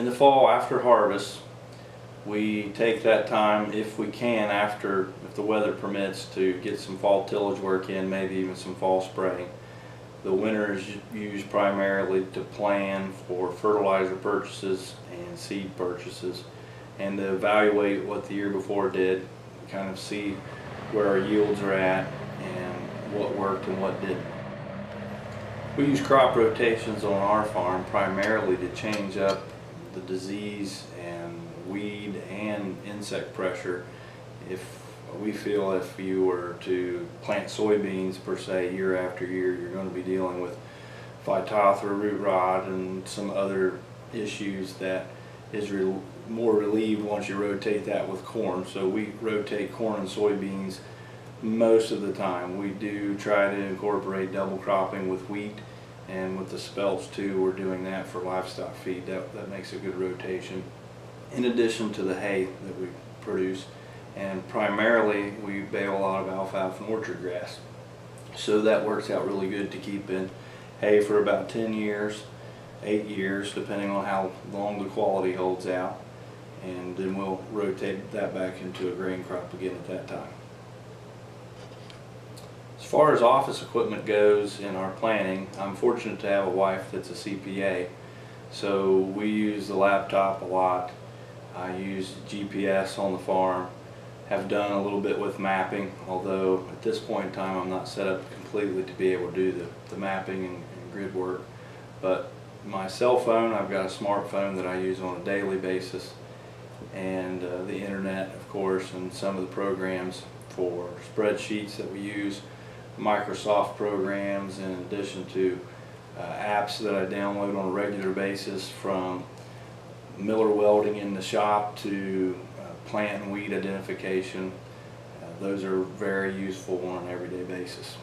In the fall after harvest, we take that time, if we can, if the weather permits, to get some fall tillage work in, maybe even some fall spraying. The winter is used primarily to plan for fertilizer purchases and seed purchases, and to evaluate what the year before did, kind of see where our yields are at and what worked and what didn't. We use crop rotations on our farm primarily to change up the disease and weed and insect pressure. If we feel if you were to plant soybeans per se year after year, you're going to be dealing with Phytophthora root rot and some other issues that is more relieved once you rotate that with corn. So we rotate corn and soybeans most of the time. We do try to incorporate double cropping with wheat, and with the spelts too, we're doing that for livestock feed. That makes a good rotation, in addition to the hay that we produce. And primarily we bale a lot of alfalfa and orchard grass, so that works out really good to keep in hay for about 10 years, 8 years, depending on how long the quality holds out, and then we'll rotate that back into a grain crop again at that time. As far as office equipment goes in our planting, I'm fortunate to have a wife that's a CPA, so we use the laptop a lot. I use GPS on the farm, have done a little bit with mapping, although at this point in time I'm not set up completely to be able to do the mapping and grid work. But my cell phone, I've got a smartphone that I use on a daily basis, and the internet, of course, and some of the programs for spreadsheets that we use, Microsoft programs, in addition to apps that I download on a regular basis, from Miller Welding in the shop to plant and weed identification. Those are very useful on an everyday basis.